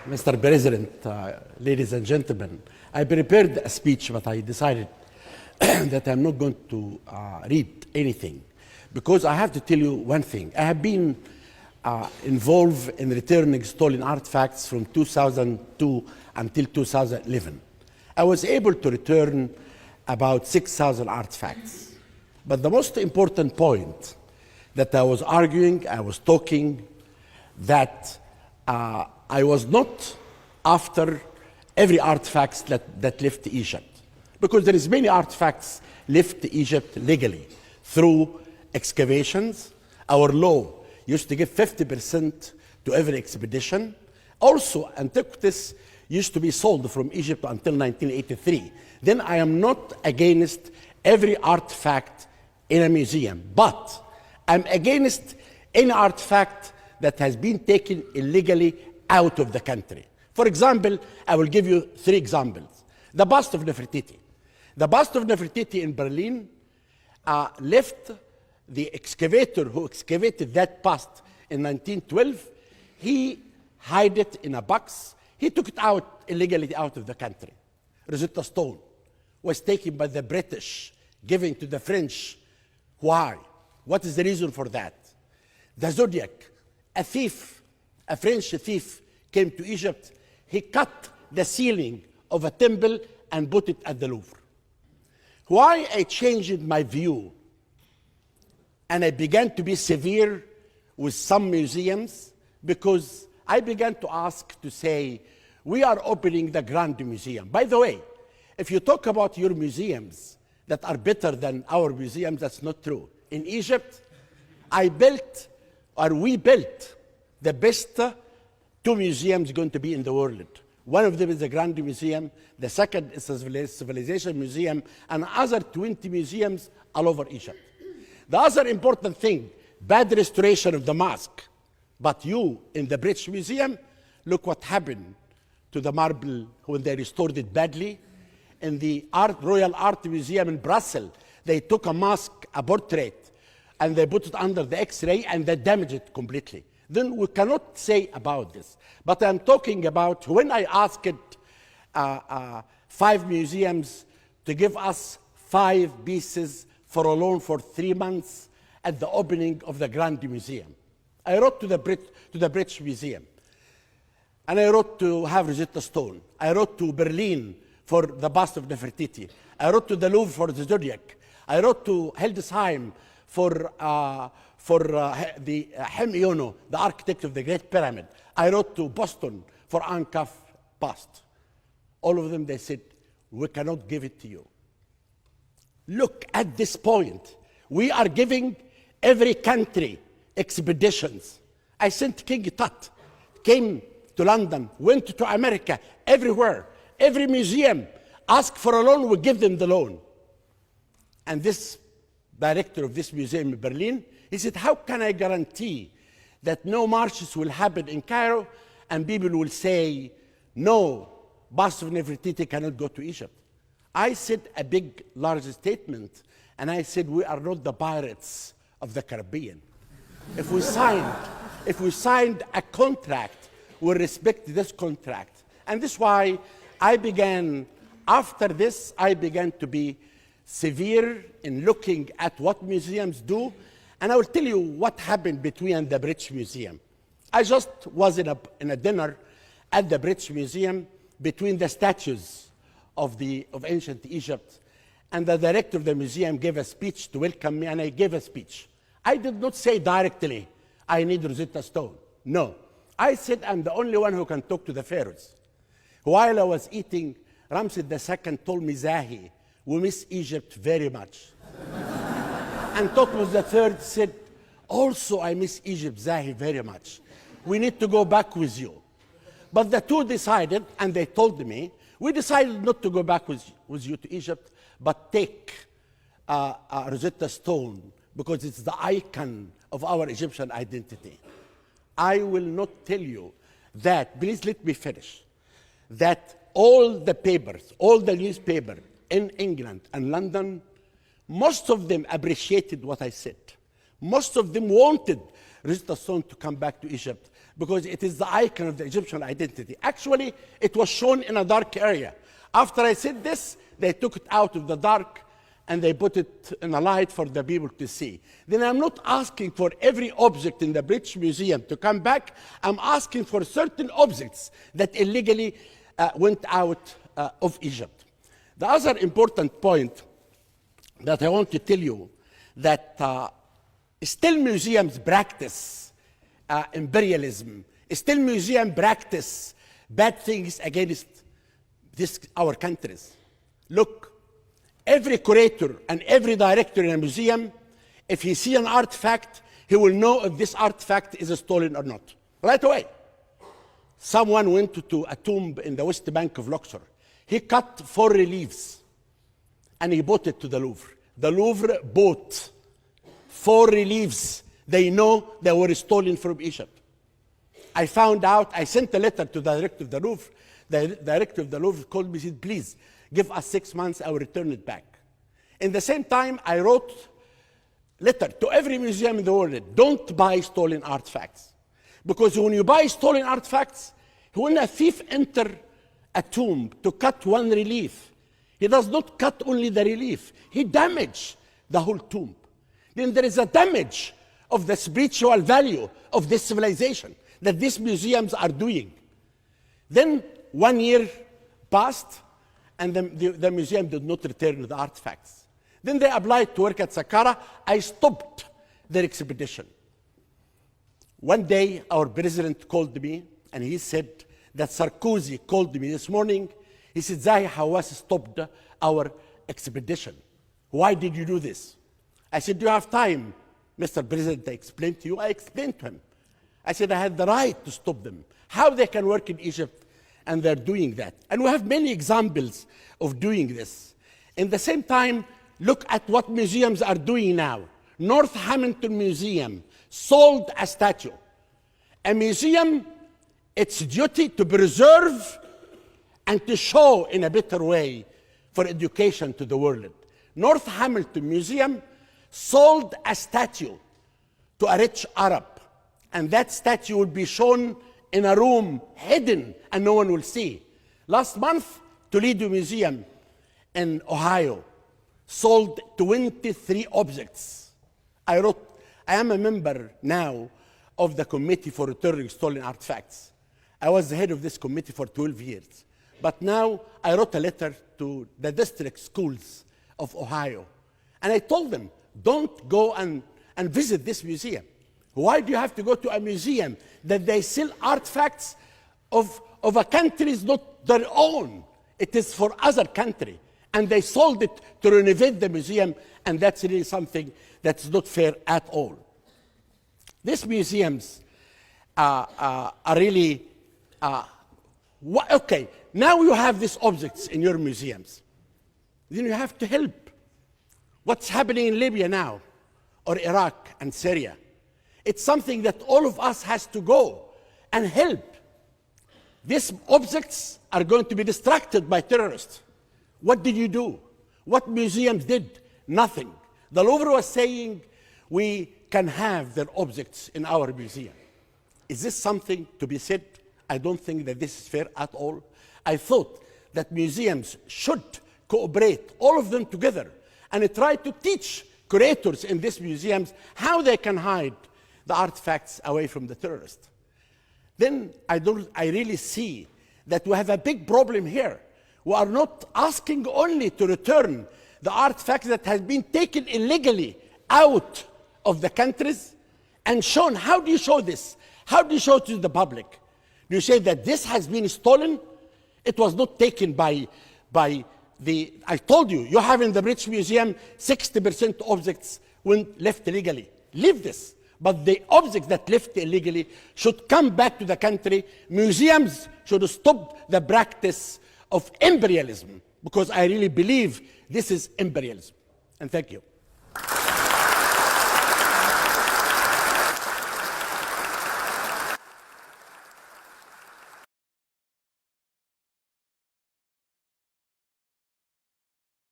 Mr. President, ladies and gentlemen, I prepared a speech, but I decided that I'm not going to read anything because I have to tell you one thing. I have been involved in returning stolen artifacts from 2002 until 2011. I was able to return about 6,000 artifacts. But the most important point that I was arguing, I was talking, that I was not after every artifact that left Egypt, because there is many artifacts left Egypt legally through excavations. Our law used to give 50% to every expedition. Also, antiquities used to be sold from Egypt until 1983. Then I am not against every artifact in a museum, but I'm against any artifact that has been taken illegally out of the country. For example, I will give you 3 examples. The bust of Nefertiti. The bust of Nefertiti in Berlin left the excavator who excavated that bust in 1912. He hid it in a box. He took it out illegally out of the country. Rosetta Stone was taken by the British, given to the French. Why? What is the reason for that? The Zodiac, a thief, a French thief, came to Egypt. He cut the ceiling of a temple and put it at the Louvre. Why I changed my view and I began to be severe with some museums? Because I began to ask to say, we are opening the Grand Museum. By the way, if you talk about your museums that are better than our museums, that's not true. In Egypt, we built the best 2 museums going to be in the world. One of them is the Grand Museum, the second is the Civilization Museum, and other 20 museums all over Egypt. The other important thing, bad restoration of the mosque. But you, in the British Museum, look what happened to the marble when they restored it badly. In the Royal Art Museum in Brussels, they took a mosque, a portrait, and they put it under the X-ray and they damaged it completely. Then we cannot say about this. But I'm talking about when I asked 5 museums to give us 5 pieces for a loan for 3 months at the opening of the Grand Museum. I wrote to the British Museum, and I wrote to have Rosetta Stone. I wrote to Berlin for the bust of Nefertiti. I wrote to the Louvre for the Zodiac. I wrote to Hildesheim for the Hem-Yono, the architect of the Great Pyramid. I wrote to Boston for Ankaf bust. All of them, they said, we cannot give it to you. Look, at this point, we are giving every country expeditions. I sent King Tut, came to London, went to America, everywhere. Every museum asked for a loan, we give them the loan. And this director of this museum in Berlin, he said, how can I guarantee that no marches will happen in Cairo and people will say, no, bust of Nefertiti cannot go to Egypt? I said a big, large statement, and I said, we are not the pirates of the Caribbean. If we signed a contract, we respect this contract. And this is why after this, I began to be severe in looking at what museums do. And I will tell you what happened between the British Museum. I just was in a dinner at the British Museum between the statues of ancient Egypt. And the director of the museum gave a speech to welcome me, and I gave a speech. I did not say directly, I need Rosetta Stone. No. I said, I'm the only one who can talk to the pharaohs. While I was eating, Ramses II told me, Zahi, we miss Egypt very much. And Thutmose III said, also I miss Egypt, Zahi, very much. We need to go back with you. But the two decided, and they told me, we decided not to go back with you to Egypt, but take Rosetta Stone, because it's the icon of our Egyptian identity. I will not tell you that, please let me finish, that all the papers, all the newspapers in England and London, most of them appreciated what I said. Most of them wanted Rosetta Stone to come back to Egypt because it is the icon of the Egyptian identity. Actually, it was shown in a dark area. After I said this, they took it out of the dark and they put it in a light for the people to see. Then I'm not asking for every object in the British Museum to come back. I'm asking for certain objects that illegally went out of Egypt. The other important point that I want to tell you that still museums practice imperialism, still museums practice bad things against our countries. Look, every curator and every director in a museum, if he sees an artifact, he will know if this artifact is stolen or not, right away. Someone went to a tomb in the West Bank of Luxor. He cut 4 reliefs and he brought it to the Louvre. The Louvre bought 4 reliefs. They know they were stolen from Egypt. I found out, I sent a letter to the director of the Louvre. The director of the Louvre called me and said, please, give us 6 months, I will return it back. In the same time, I wrote a letter to every museum in the world, don't buy stolen artifacts. Because when you buy stolen artifacts, when a thief enters a tomb to cut 1 relief, he does not cut only the relief, he damages the whole tomb. Then there is a damage of the spiritual value of this civilization that these museums are doing. Then 1 year passed, and the museum did not return the artifacts. Then they applied to work at Saqqara. I stopped their expedition. One day, our president called me, and he said that Sarkozy called me this morning. He said, Zahi Hawass stopped our expedition. Why did you do this? I said, do you have time, Mr. President, I explained to you? I explained to him. I said, I had the right to stop them. How they can work in Egypt, and they're doing that. And we have many examples of doing this. In the same time, look at what museums are doing now. North Hamilton Museum sold a statue. A museum, its duty to preserve and to show in a better way for education to the world. North Hamilton Museum sold a statue to a rich Arab, and that statue will be shown in a room hidden and no one will see. Last month, Toledo Museum in Ohio sold 23 objects. I am a member now of the Committee for Returning Stolen Artifacts. I was the head of this committee for 12 years. But now I wrote a letter to the district schools of Ohio. And I told them, don't go and visit this museum. Why do you have to go to a museum that they sell artifacts of a country is not their own? It is for other country. And they sold it to renovate the museum, and that's really something that's not fair at all. These museums are really, okay, now you have these objects in your museums. Then you have to help. What's happening in Libya now, or Iraq and Syria? It's something that all of us has to go and help. These objects are going to be distracted by terrorists. What did you do? What museums did? Nothing. The Louvre was saying we can have their objects in our museum. Is this something to be said? I don't think that this is fair at all. I thought that museums should cooperate, all of them together, and try to teach curators in these museums how they can hide the artifacts away from the terrorists. Then I really see that we have a big problem here. We are not asking only to return the artifacts that have been taken illegally out of the countries and shown. How do you show this? How do you show it to the public? Do you say that this has been stolen? It was not taken by the, I told you, you have in the British Museum 60% objects when left illegally. Leave this. But the objects that left illegally should come back to the country. Museums should stop the practice of imperialism, because I really believe this is imperialism. And thank you.